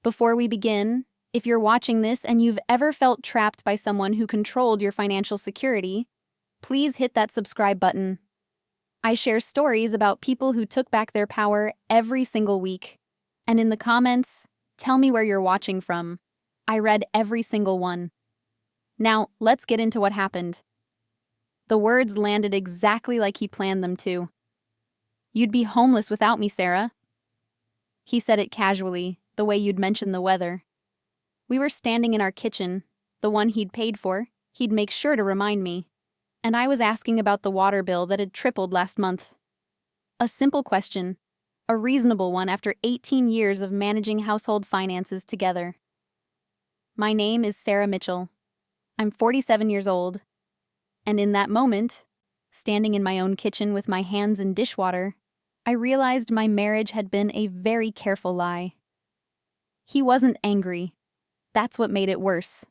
Before we begin, if you're watching this and you've ever felt trapped by someone who controlled your financial security, please hit that subscribe button. I share stories about people who took back their power every single week. And in the comments, tell me where you're watching from. I read every single one. Now, let's get into what happened. The words landed exactly like he planned them to. "You'd be homeless without me, Sarah." He said it casually, the way you'd mention the weather. We were standing in our kitchen, the one he'd paid for. He'd make sure to remind me. And I was asking about the water bill that had tripled last month. A simple question, a reasonable one after 18 years of managing household finances together. My name is Sarah Mitchell. I'm 47 years old. And in that moment, standing in my own kitchen with my hands in dishwater, I realized my marriage had been a very careful lie. He wasn't angry. That's what made it worse.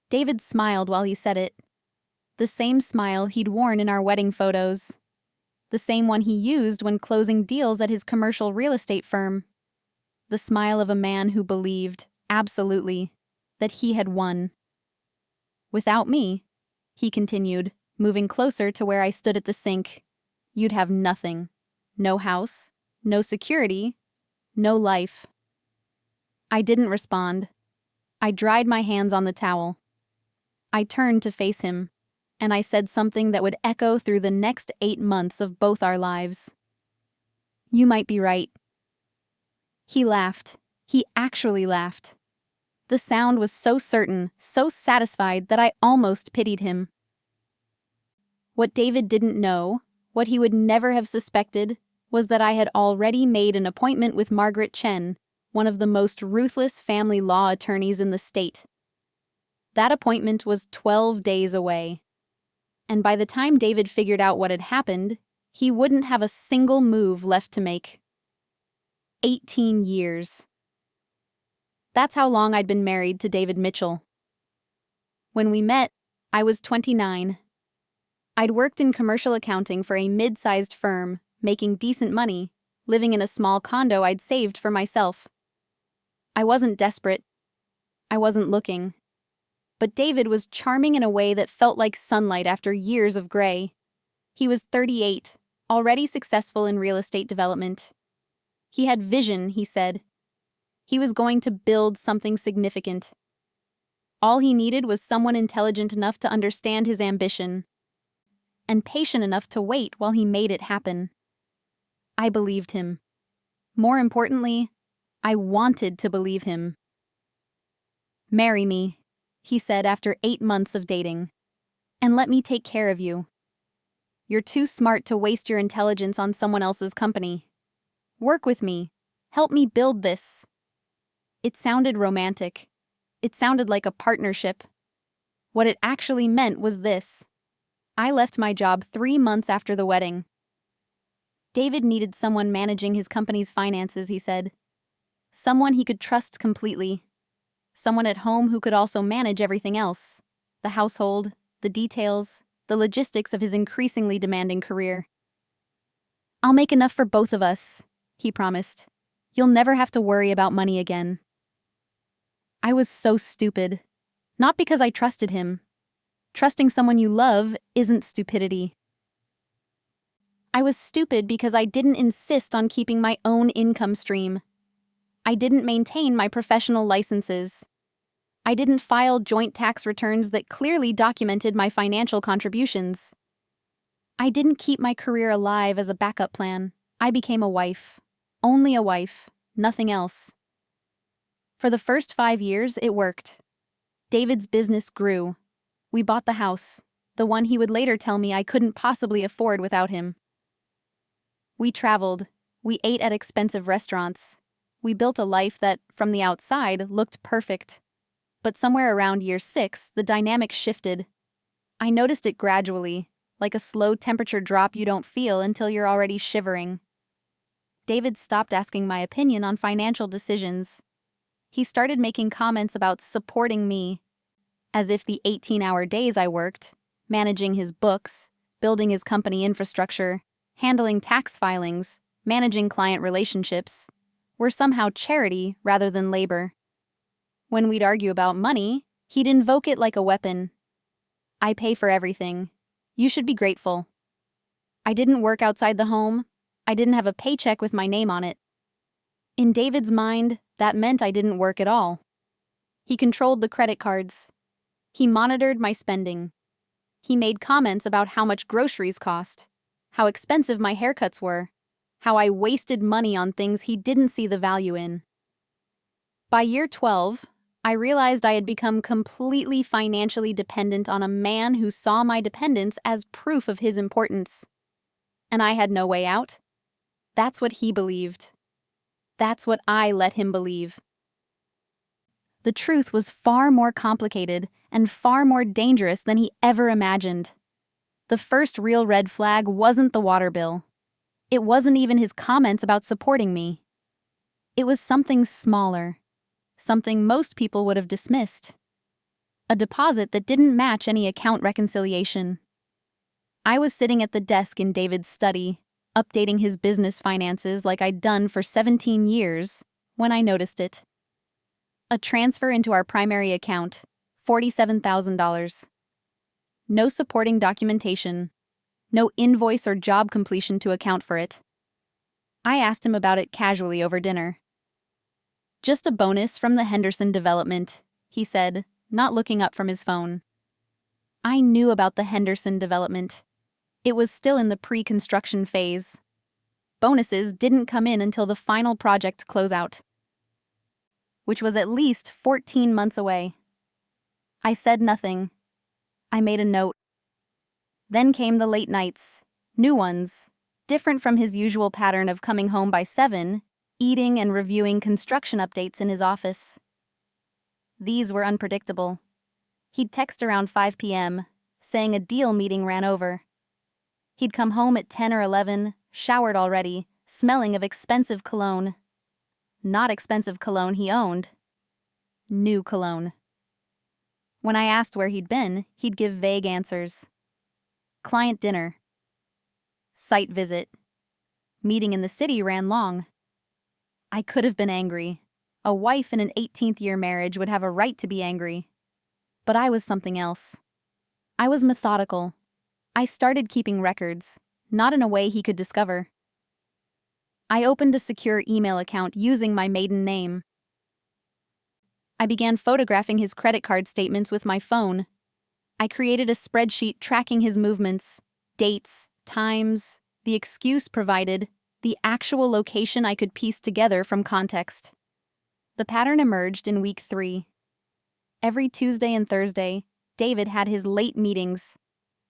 David smiled while he said it. The same smile he'd worn in our wedding photos. The same one he used when closing deals at his commercial real estate firm. The smile of a man who believed, absolutely, that he had won. "Without me," he continued, moving closer to where I stood at the sink, "you'd have nothing. No house, no security, no life." I didn't respond. I dried my hands on the towel. I turned to face him, and I said something that would echo through the next 8 months of both our lives. "You might be right." He laughed. He actually laughed. The sound was so certain, so satisfied that I almost pitied him. What David didn't know, what he would never have suspected, was that I had already made an appointment with Margaret Chen, one of the most ruthless family law attorneys in the state. That appointment was 12 days away. And by the time David figured out what had happened, he wouldn't have a single move left to make. 18 years. That's how long I'd been married to David Mitchell. When we met, I was 29. I'd worked in commercial accounting for a mid-sized firm, making decent money, living in a small condo I'd saved for myself. I wasn't desperate. I wasn't looking. But David was charming in a way that felt like sunlight after years of gray. He was 38, already successful in real estate development. He had vision, he said. He was going to build something significant. All he needed was someone intelligent enough to understand his ambition, and patient enough to wait while he made it happen. I believed him. More importantly, I wanted to believe him. "Marry me," he said after 8 months of dating, "and let me take care of you. You're too smart to waste your intelligence on someone else's company. Work with me. Help me build this." It sounded romantic. It sounded like a partnership. What it actually meant was this. I left my job 3 months after the wedding. David needed someone managing his company's finances, he said. Someone he could trust completely. Someone at home who could also manage everything else. The household, the details, the logistics of his increasingly demanding career. "I'll make enough for both of us," he promised. "You'll never have to worry about money again." I was so stupid. Not because I trusted him. Trusting someone you love isn't stupidity. I was stupid because I didn't insist on keeping my own income stream. I didn't maintain my professional licenses. I didn't file joint tax returns that clearly documented my financial contributions. I didn't keep my career alive as a backup plan. I became a wife. Only a wife, nothing else. For the first 5 years, it worked. David's business grew. We bought the house, the one he would later tell me I couldn't possibly afford without him. We traveled. We ate at expensive restaurants. We built a life that, from the outside, looked perfect. But somewhere around year 6, the dynamic shifted. I noticed it gradually, like a slow temperature drop you don't feel until you're already shivering. David stopped asking my opinion on financial decisions. He started making comments about supporting me, as if the 18-hour days I worked, managing his books, building his company infrastructure, handling tax filings, managing client relationships, were somehow charity rather than labor. When we'd argue about money, he'd invoke it like a weapon. I pay for everything. You should be grateful. I didn't work outside the home. I didn't have a paycheck with my name on it. In David's mind, that meant I didn't work at all. He controlled the credit cards. He monitored my spending. He made comments about how much groceries cost, how expensive my haircuts were, how I wasted money on things he didn't see the value in. By year 12, I realized I had become completely financially dependent on a man who saw my dependence as proof of his importance. And I had no way out. That's what he believed. That's what I let him believe. The truth was far more complicated and far more dangerous than he ever imagined. The first real red flag wasn't the water bill. It wasn't even his comments about supporting me. It was something smaller, something most people would have dismissed. A deposit that didn't match any account reconciliation. I was sitting at the desk in David's study, updating his business finances like I'd done for 17 years, when I noticed it. A transfer into our primary account, $47,000. No supporting documentation, no invoice or job completion to account for it. I asked him about it casually over dinner. Just a bonus from the Henderson development, he said, not looking up from his phone. I knew about the Henderson development. It was still in the pre-construction phase. Bonuses didn't come in until the final project closeout, which was at least 14 months away. I said nothing. I made a note. Then came the late nights, new ones, different from his usual pattern of coming home by 7, eating and reviewing construction updates in his office. These were unpredictable. He'd text around 5 p.m., saying a deal meeting ran over. He'd come home at 10 or 11, showered already, smelling of expensive cologne. Not expensive cologne he owned. New cologne. When I asked where he'd been, he'd give vague answers. Client dinner. Site visit. Meeting in the city ran long. I could have been angry. A wife in an 18th-year marriage would have a right to be angry. But I was something else. I was methodical. I started keeping records, not in a way he could discover. I opened a secure email account using my maiden name. I began photographing his credit card statements with my phone. I created a spreadsheet tracking his movements, dates, times, the excuse provided, the actual location I could piece together from context. The pattern emerged in week 3. Every Tuesday and Thursday, David had his late meetings.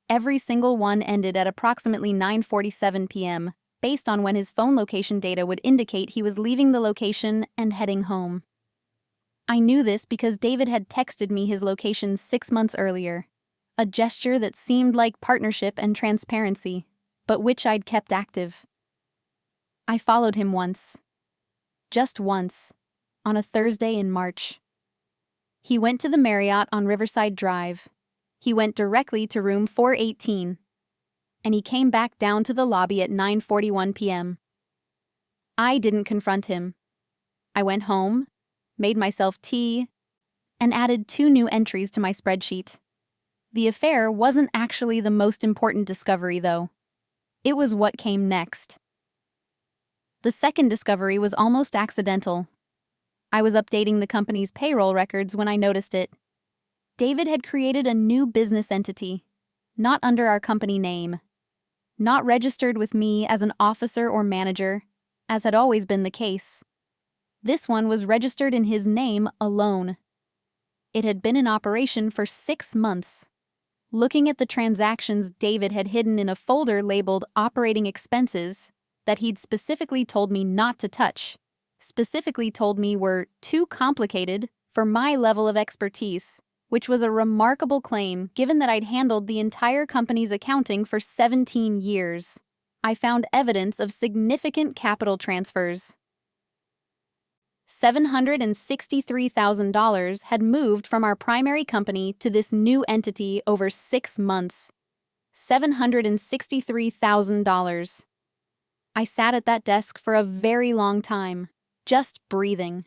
Every single one ended at approximately 9:47 p.m., based on when his phone location data would indicate he was leaving the location and heading home. I knew this because David had texted me his location 6 months earlier, a gesture that seemed like partnership and transparency, but which I'd kept active. I followed him once. Just once, on a Thursday in March. He went to the Marriott on Riverside Drive. He went directly to room 418. And he came back down to the lobby at 9:41 p.m. I didn't confront him. I went home, made myself tea, and added 2 new entries to my spreadsheet. The affair wasn't actually the most important discovery, though. It was what came next. The second discovery was almost accidental. I was updating the company's payroll records when I noticed it. David had created a new business entity, not under our company name, not registered with me as an officer or manager, as had always been the case. This one was registered in his name alone. It had been in operation for 6 months. Looking at the transactions David had hidden in a folder labeled Operating Expenses that he'd specifically told me not to touch, specifically told me were too complicated for my level of expertise, which was a remarkable claim given that I'd handled the entire company's accounting for 17 years. I found evidence of significant capital transfers. $763,000 had moved from our primary company to this new entity over 6 months. $763,000. I sat at that desk for a very long time, just breathing.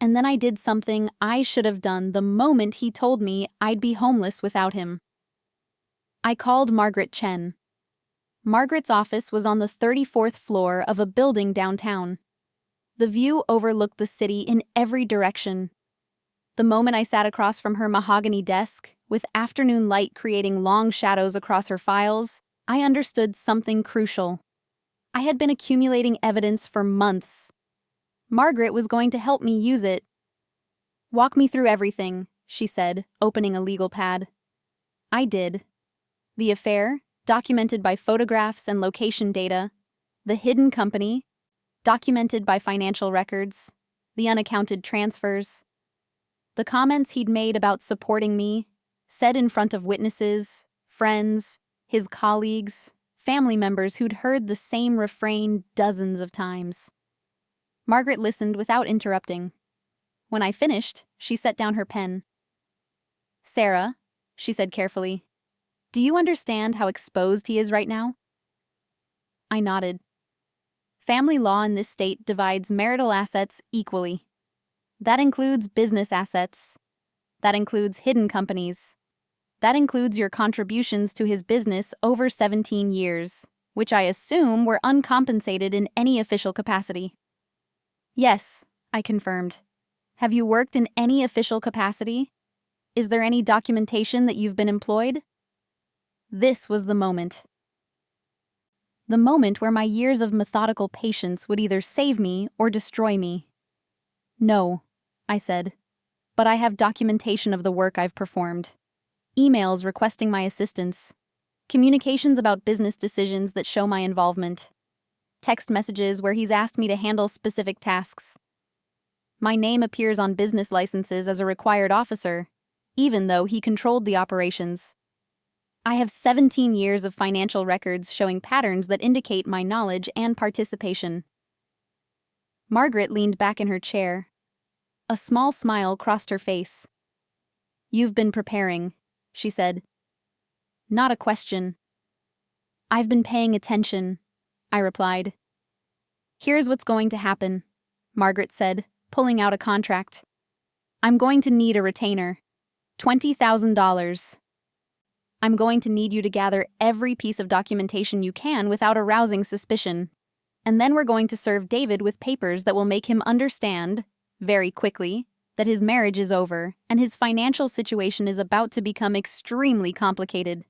And then I did something I should have done the moment he told me I'd be homeless without him. I called Margaret Chen. Margaret's office was on the 34th floor of a building downtown. The view overlooked the city in every direction. The moment I sat across from her mahogany desk, with afternoon light creating long shadows across her files, I understood something crucial. I had been accumulating evidence for months. Margaret was going to help me use it. "Walk me through everything," she said, opening a legal pad. I did. The affair, documented by photographs and location data. The hidden company, documented by financial records. The unaccounted transfers. The comments he'd made about supporting me, said in front of witnesses, friends, his colleagues, family members who'd heard the same refrain dozens of times. Margaret listened without interrupting. When I finished, she set down her pen. "Sarah," she said carefully, "do you understand how exposed he is right now?" I nodded. Family law in this state divides marital assets equally. That includes business assets. That includes hidden companies. That includes your contributions to his business over 17 years, which I assume were uncompensated in any official capacity. "Yes," I confirmed. "Have you worked in any official capacity? Is there any documentation that you've been employed?" This was the moment. The moment where my years of methodical patience would either save me or destroy me. "No," I said, "but I have documentation of the work I've performed. Emails requesting my assistance. Communications about business decisions that show my involvement. Text messages where he's asked me to handle specific tasks. My name appears on business licenses as a required officer, even though he controlled the operations. I have 17 years of financial records showing patterns that indicate my knowledge and participation." Margaret leaned back in her chair. A small smile crossed her face. "You've been preparing," she said. "Not a question." "I've been paying attention," I replied. "Here's what's going to happen," Margaret said, pulling out a contract. "I'm going to need a retainer. $20,000. I'm going to need you to gather every piece of documentation you can without arousing suspicion. And then we're going to serve David with papers that will make him understand, very quickly, that his marriage is over and his financial situation is about to become extremely complicated."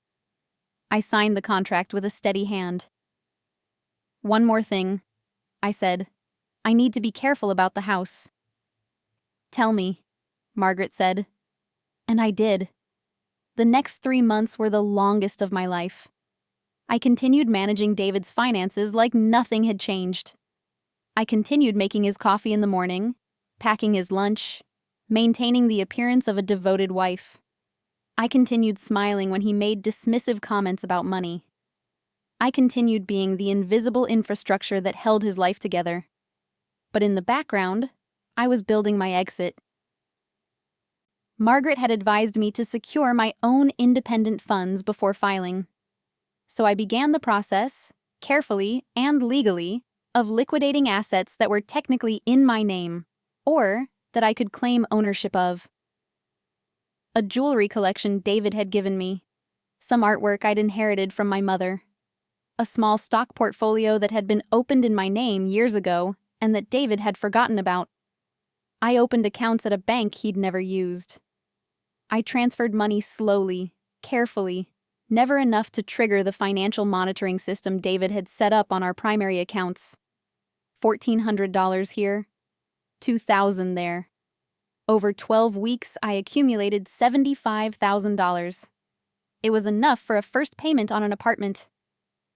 I signed the contract with a steady hand. "One more thing," I said. "I need to be careful about the house." "Tell me," Margaret said. And I did. The next 3 months were the longest of my life. I continued managing David's finances like nothing had changed. I continued making his coffee in the morning, packing his lunch, maintaining the appearance of a devoted wife. I continued smiling when he made dismissive comments about money. I continued being the invisible infrastructure that held his life together. But in the background, I was building my exit. Margaret had advised me to secure my own independent funds before filing. So I began the process, carefully and legally, of liquidating assets that were technically in my name, or that I could claim ownership of. A jewelry collection David had given me, some artwork I'd inherited from my mother, a small stock portfolio that had been opened in my name years ago and that David had forgotten about. I opened accounts at a bank he'd never used. I transferred money slowly, carefully, never enough to trigger the financial monitoring system David had set up on our primary accounts. $1,400 here, $2,000 there. Over 12 weeks, I accumulated $75,000. It was enough for a first payment on an apartment.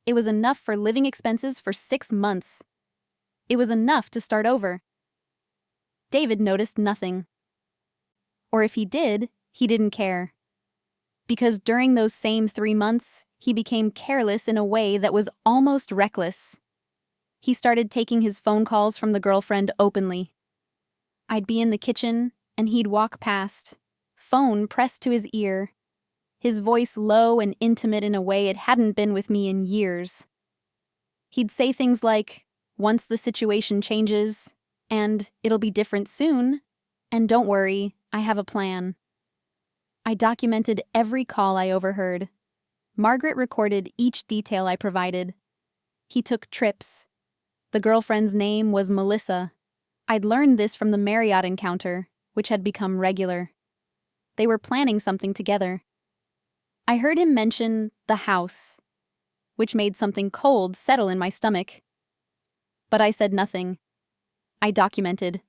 It was enough for living expenses for 6 months. It was enough to start over. David noticed nothing. Or if he did, he didn't care. Because during those same 3 months, he became careless in a way that was almost reckless. He started taking his phone calls from the girlfriend openly. I'd be in the kitchen, and he'd walk past, phone pressed to his ear, his voice low and intimate in a way it hadn't been with me in years. He'd say things like, "Once the situation changes, And it'll be different soon. And don't worry, I have a plan. I documented every call I overheard. Margaret recorded each detail I provided. He took trips. The girlfriend's name was Melissa. I'd learned this from the Marriott encounter, which had become regular. They were planning something together. I heard him mention the house, which made something cold settle in my stomach. But I said nothing. I documented.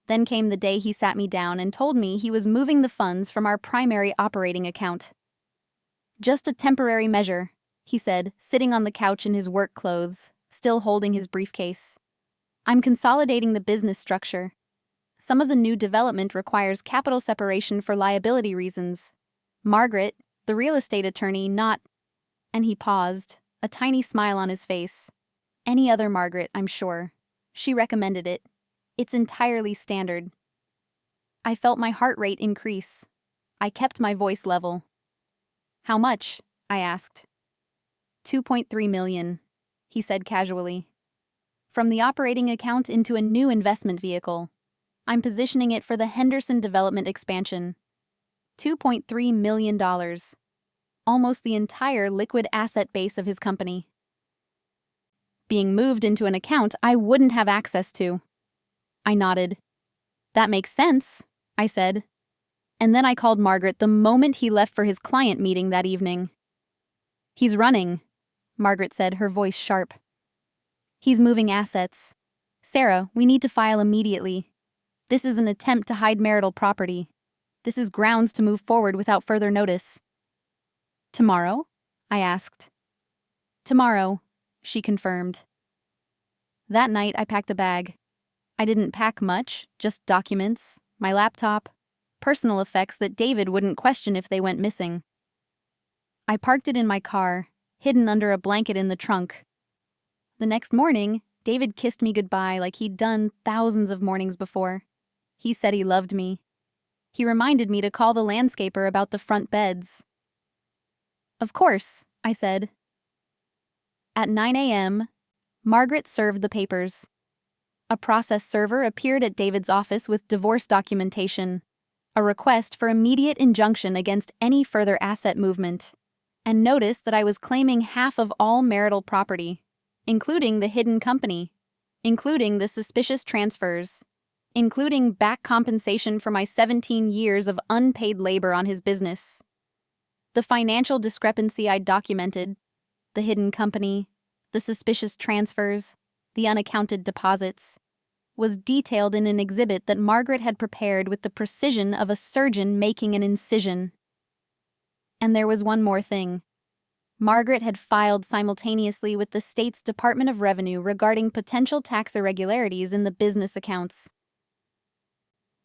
Then came the day he sat me down and told me he was moving the funds from our primary operating account. Just a temporary measure, he said, sitting on the couch in his work clothes, still holding his briefcase. I'm consolidating the business structure. Some of the new development requires capital separation for liability reasons. Margaret, the real estate attorney, not... And he paused, a tiny smile on his face. Any other Margaret, I'm sure. She recommended it. It's entirely standard. I felt my heart rate increase. I kept my voice level. How much? I asked. 2.3 million, he said casually. From the operating account into a new investment vehicle. I'm positioning it for the Henderson development expansion. $2.3 million. Almost the entire liquid asset base of his company. Being moved into an account I wouldn't have access to. I nodded. That makes sense, I said. And then I called Margaret the moment he left for his client meeting that evening. He's running, Margaret said, her voice sharp. He's moving assets. Sarah, we need to file immediately. This is an attempt to hide marital property. This is grounds to move forward without further notice. Tomorrow? I asked. Tomorrow, she confirmed. That night I packed a bag. I didn't pack much, just documents, my laptop, personal effects that David wouldn't question if they went missing. I parked it in my car, hidden under a blanket in the trunk. The next morning, David kissed me goodbye like he'd done thousands of mornings before. He said he loved me. He reminded me to call the landscaper about the front beds. Of course, I said. At 9 a.m., Margaret served the papers. A process server appeared at David's office with divorce documentation, a request for immediate injunction against any further asset movement, and noticed that I was claiming half of all marital property, including the hidden company, including the suspicious transfers, including back compensation for my 17 years of unpaid labor on his business. The financial discrepancy I'd documented, the hidden company, the suspicious transfers, the unaccounted deposits, was detailed in an exhibit that Margaret had prepared with the precision of a surgeon making an incision. And there was one more thing. Margaret had filed simultaneously with the state's Department of Revenue regarding potential tax irregularities in the business accounts.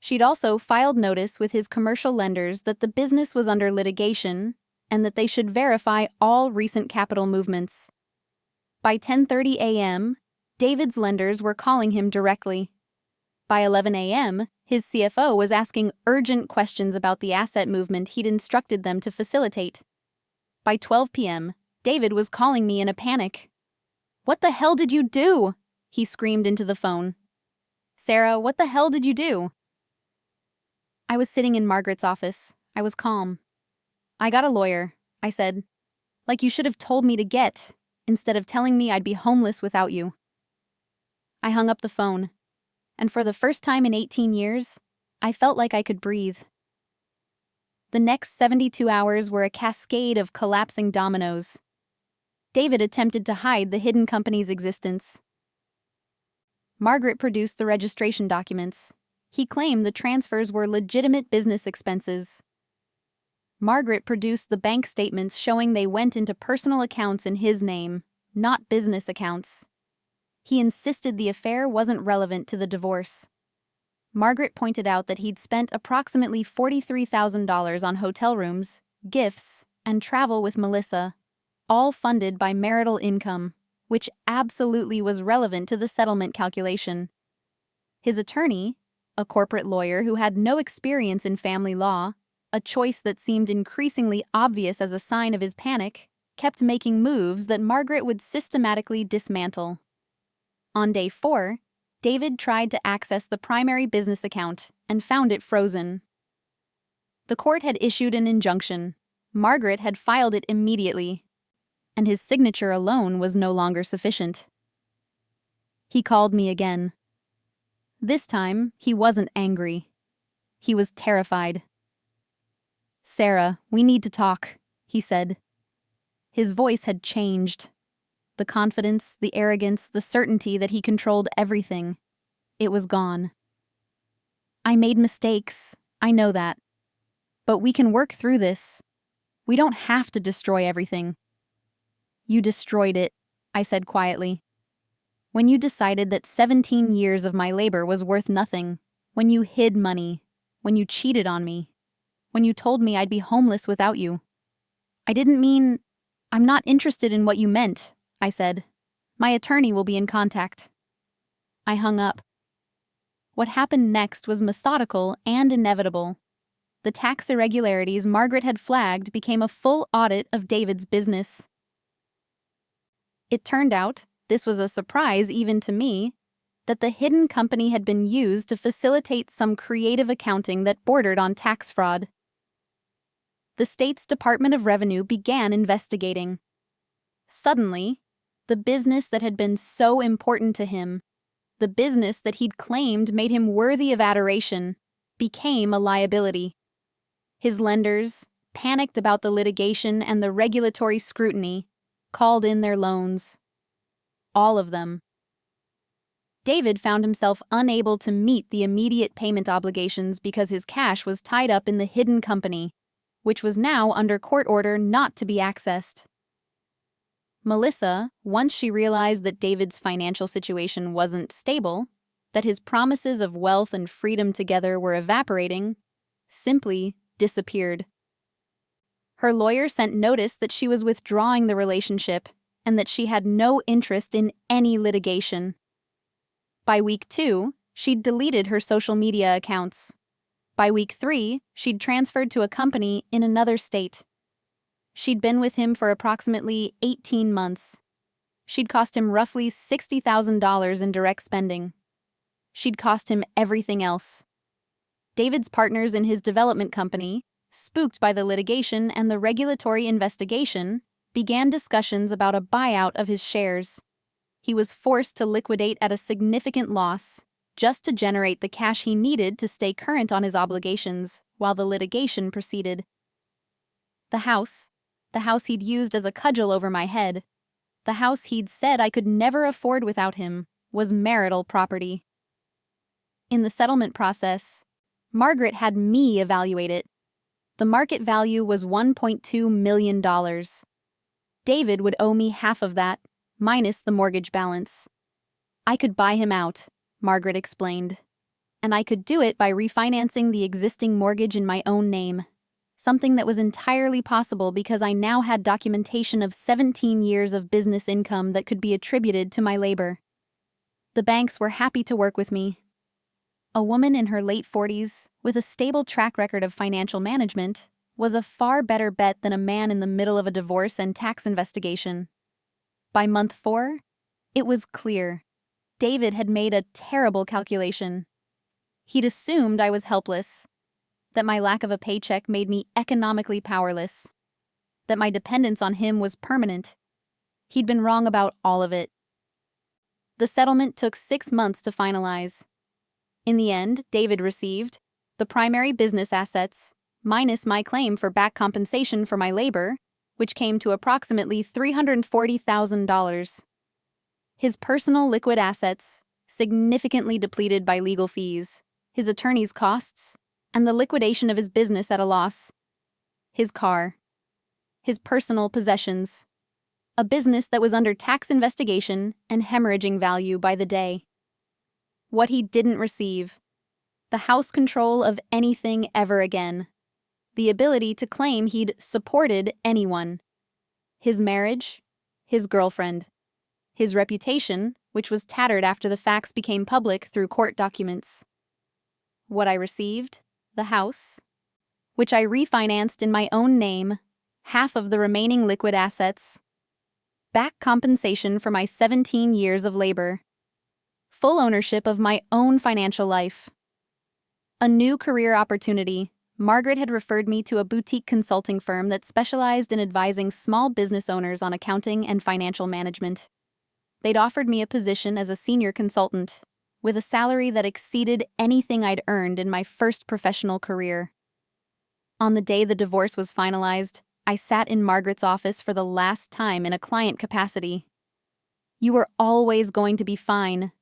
She'd also filed notice with his commercial lenders that the business was under litigation and that they should verify all recent capital movements. By 10:30 a.m., David's lenders were calling him directly. By 11 a.m., his CFO was asking urgent questions about the asset movement he'd instructed them to facilitate. By 12 p.m., David was calling me in a panic. "What the hell did you do?" he screamed into the phone. "Sarah, what the hell did you do?" I was sitting in Margaret's office. I was calm. "I got a lawyer," I said. "Like you should have told me to get, instead of telling me I'd be homeless without you." I hung up the phone, and for the first time in 18 years, I felt like I could breathe. The next 72 hours were a cascade of collapsing dominoes. David attempted to hide the hidden company's existence. Margaret produced the registration documents. He claimed the transfers were legitimate business expenses. Margaret produced the bank statements showing they went into personal accounts in his name, not business accounts. He insisted the affair wasn't relevant to the divorce. Margaret pointed out that he'd spent approximately $43,000 on hotel rooms, gifts, and travel with Melissa, all funded by marital income, which absolutely was relevant to the settlement calculation. His attorney, a corporate lawyer who had no experience in family law, a choice that seemed increasingly obvious as a sign of his panic, kept making moves that Margaret would systematically dismantle. On day 4, David tried to access the primary business account and found it frozen. The court had issued an injunction. Margaret had filed it immediately, and his signature alone was no longer sufficient. He called me again. This time, he wasn't angry. He was terrified. "Sarah, we need to talk," he said. His voice had changed. The confidence, the arrogance, the certainty that he controlled everything. It was gone. "I made mistakes. I know that. But we can work through this. We don't have to destroy everything." "You destroyed it," I said quietly. "When you decided that 17 years of my labor was worth nothing, when you hid money, when you cheated on me, when you told me I'd be homeless without you." "I didn't mean... I'm not interested in what you meant," I said. "My attorney will be in contact." I hung up. What happened next was methodical and inevitable. The tax irregularities Margaret had flagged became a full audit of David's business. It turned out, this was a surprise even to me, that the hidden company had been used to facilitate some creative accounting that bordered on tax fraud. The state's Department of Revenue began investigating. Suddenly, the business that had been so important to him, the business that he'd claimed made him worthy of adoration, became a liability. His lenders, panicked about the litigation and the regulatory scrutiny, called in their loans. All of them. David found himself unable to meet the immediate payment obligations because his cash was tied up in the hidden company, which was now under court order not to be accessed. Melissa, once she realized that David's financial situation wasn't stable, that his promises of wealth and freedom together were evaporating, simply disappeared. Her lawyer sent notice that she was withdrawing the relationship and that she had no interest in any litigation. By week 2, she'd deleted her social media accounts. By week 3, she'd transferred to a company in another state. She'd been with him for approximately 18 months. She'd cost him roughly $60,000 in direct spending. She'd cost him everything else. David's partners in his development company, spooked by the litigation and the regulatory investigation, began discussions about a buyout of his shares. He was forced to liquidate at a significant loss, just to generate the cash he needed to stay current on his obligations while the litigation proceeded. The house he'd used as a cudgel over my head, the house he'd said I could never afford without him, was marital property. In the settlement process, Margaret had me evaluate it. The market value was $1.2 million. David would owe me half of that, minus the mortgage balance. I could buy him out, Margaret explained, and I could do it by refinancing the existing mortgage in my own name, something that was entirely possible because I now had documentation of 17 years of business income that could be attributed to my labor. The banks were happy to work with me. A woman in her late 40s, with a stable track record of financial management, was a far better bet than a man in the middle of a divorce and tax investigation. By month 4, it was clear. David had made a terrible calculation. He'd assumed I was helpless, that my lack of a paycheck made me economically powerless, that my dependence on him was permanent. He'd been wrong about all of it. The settlement took 6 months to finalize. In the end, David received the primary business assets, minus my claim for back compensation for my labor, which came to approximately $340,000. His personal liquid assets, significantly depleted by legal fees, his attorney's costs, and the liquidation of his business at a loss. His car. His personal possessions. A business that was under tax investigation and hemorrhaging value by the day. What he didn't receive. The house control of anything ever again. The ability to claim he'd supported anyone. His marriage. His girlfriend. His reputation, which was tattered after the facts became public through court documents. What I received, the house, which I refinanced in my own name, half of the remaining liquid assets, back compensation for my 17 years of labor, full ownership of my own financial life. A new career opportunity. Margaret had referred me to a boutique consulting firm that specialized in advising small business owners on accounting and financial management. They'd offered me a position as a senior consultant, with a salary that exceeded anything I'd earned in my first professional career. On the day the divorce was finalized, I sat in Margaret's office for the last time in a client capacity. "You are always going to be fine,"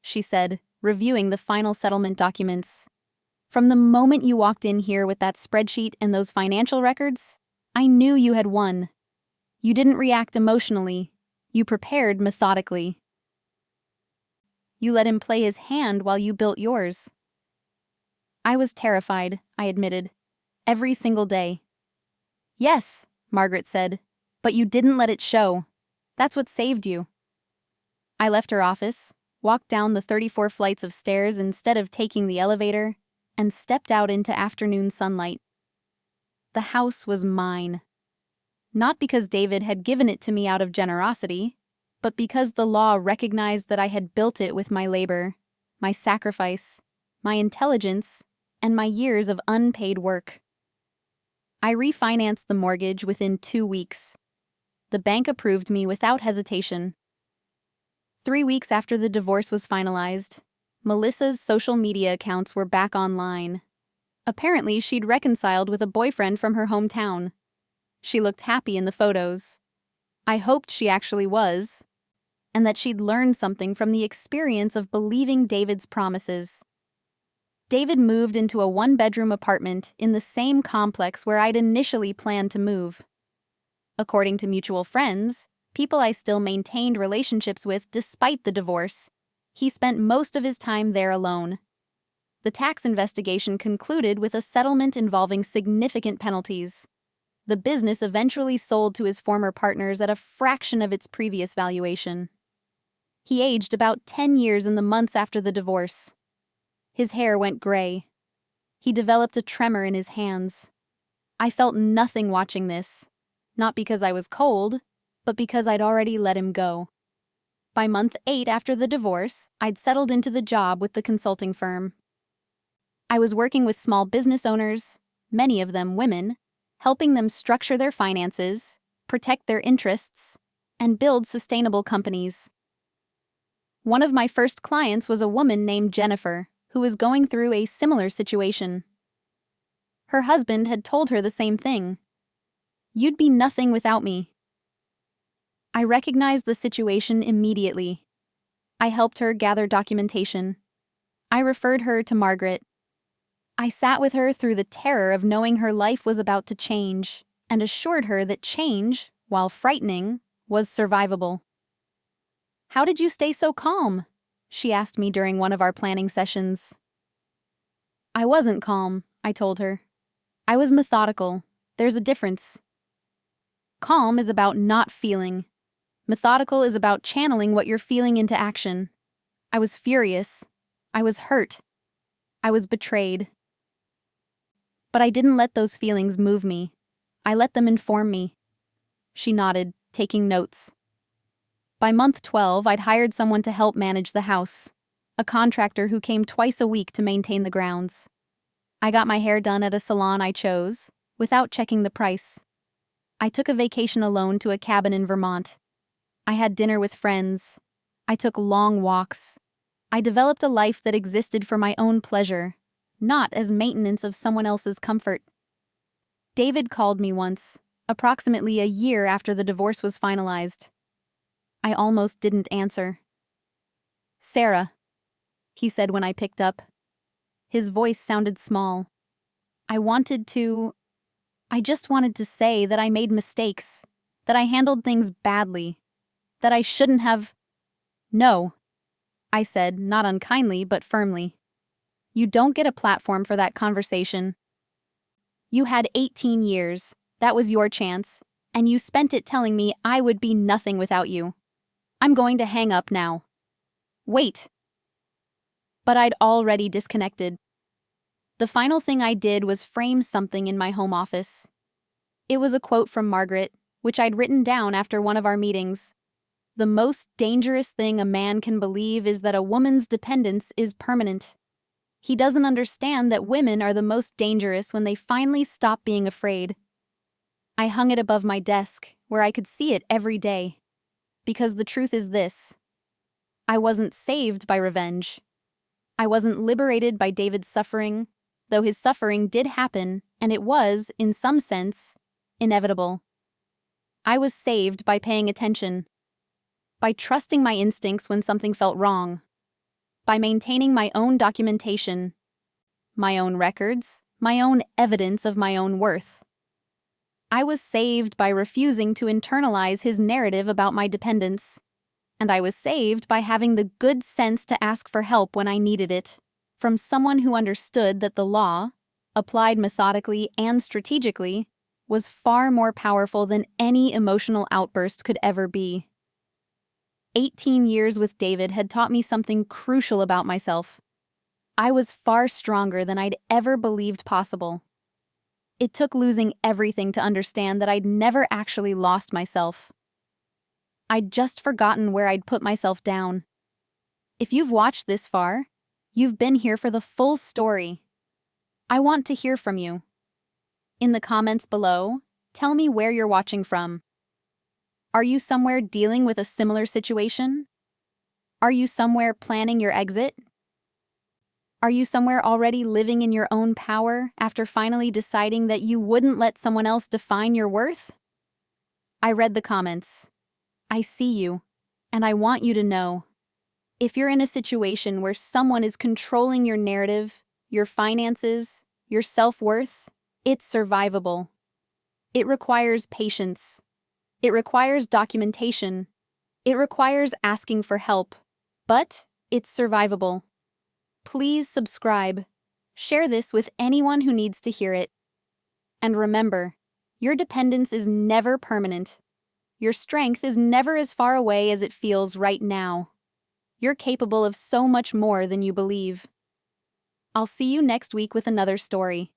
she said, reviewing the final settlement documents. "From the moment you walked in here with that spreadsheet and those financial records, I knew you had won. You didn't react emotionally. You prepared methodically. You let him play his hand while you built yours." I was terrified, I admitted. Every single day. "Yes," Margaret said, "but you didn't let it show. That's what saved you." I left her office, walked down the 34 flights of stairs instead of taking the elevator, and stepped out into afternoon sunlight. The house was mine. Not because David had given it to me out of generosity, but because the law recognized that I had built it with my labor, my sacrifice, my intelligence, and my years of unpaid work. I refinanced the mortgage within 2 weeks. The bank approved me without hesitation. 3 weeks after the divorce was finalized, Melissa's social media accounts were back online. Apparently, she'd reconciled with a boyfriend from her hometown. She looked happy in the photos. I hoped she actually was, and that she'd learned something from the experience of believing David's promises. David moved into a one-bedroom apartment in the same complex where I'd initially planned to move. According to mutual friends, people I still maintained relationships with despite the divorce, he spent most of his time there alone. The tax investigation concluded with a settlement involving significant penalties. The business eventually sold to his former partners at a fraction of its previous valuation. He aged about 10 years in the months after the divorce. His hair went gray. He developed a tremor in his hands. I felt nothing watching this, not because I was cold, but because I'd already let him go. By month 8 after the divorce, I'd settled into the job with the consulting firm. I was working with small business owners, many of them women, helping them structure their finances, protect their interests, and build sustainable companies. One of my first clients was a woman named Jennifer, who was going through a similar situation. Her husband had told her the same thing. "You'd be nothing without me." I recognized the situation immediately. I helped her gather documentation. I referred her to Margaret. I sat with her through the terror of knowing her life was about to change, and assured her that change, while frightening, was survivable. "How did you stay so calm?" she asked me during one of our planning sessions. "I wasn't calm," I told her. "I was methodical. There's a difference. Calm is about not feeling. Methodical is about channeling what you're feeling into action. I was furious. I was hurt. I was betrayed. But I didn't let those feelings move me. I let them inform me." She nodded, taking notes. By month 12, I'd hired someone to help manage the house, a contractor who came twice a week to maintain the grounds. I got my hair done at a salon I chose, without checking the price. I took a vacation alone to a cabin in Vermont. I had dinner with friends. I took long walks. I developed a life that existed for my own pleasure, not as maintenance of someone else's comfort. David called me once, approximately a year after the divorce was finalized. I almost didn't answer. "Sarah," he said when I picked up. His voice sounded small. I just wanted to say that I made mistakes, that I handled things badly, that I shouldn't have. "No," I said, not unkindly but firmly. "You don't get a platform for that conversation. You had 18 years, that was your chance, and you spent it telling me I would be nothing without you. I'm going to hang up now." "Wait." But I'd already disconnected. The final thing I did was frame something in my home office. It was a quote from Margaret, which I'd written down after one of our meetings. The most dangerous thing a man can believe is that a woman's dependence is permanent. He doesn't understand that women are the most dangerous when they finally stop being afraid. I hung it above my desk, where I could see it every day. Because the truth is this: I wasn't saved by revenge. I wasn't liberated by David's suffering, though his suffering did happen, and it was, in some sense, inevitable. I was saved by paying attention, by trusting my instincts when something felt wrong, by maintaining my own documentation, my own records, my own evidence of my own worth. I was saved by refusing to internalize his narrative about my dependence, and I was saved by having the good sense to ask for help when I needed it, from someone who understood that the law, applied methodically and strategically, was far more powerful than any emotional outburst could ever be. 18 years with David had taught me something crucial about myself. I was far stronger than I'd ever believed possible. It took losing everything to understand that I'd never actually lost myself. I'd just forgotten where I'd put myself down. If you've watched this far, you've been here for the full story. I want to hear from you. In the comments below, tell me where you're watching from. Are you somewhere dealing with a similar situation? Are you somewhere planning your exit? Are you somewhere already living in your own power after finally deciding that you wouldn't let someone else define your worth? I read the comments. I see you, and I want you to know. If you're in a situation where someone is controlling your narrative, your finances, your self-worth, it's survivable. It requires patience. It requires documentation. It requires asking for help. But it's survivable. Please subscribe. Share this with anyone who needs to hear it. And remember, your dependence is never permanent. Your strength is never as far away as it feels right now. You're capable of so much more than you believe. I'll see you next week with another story.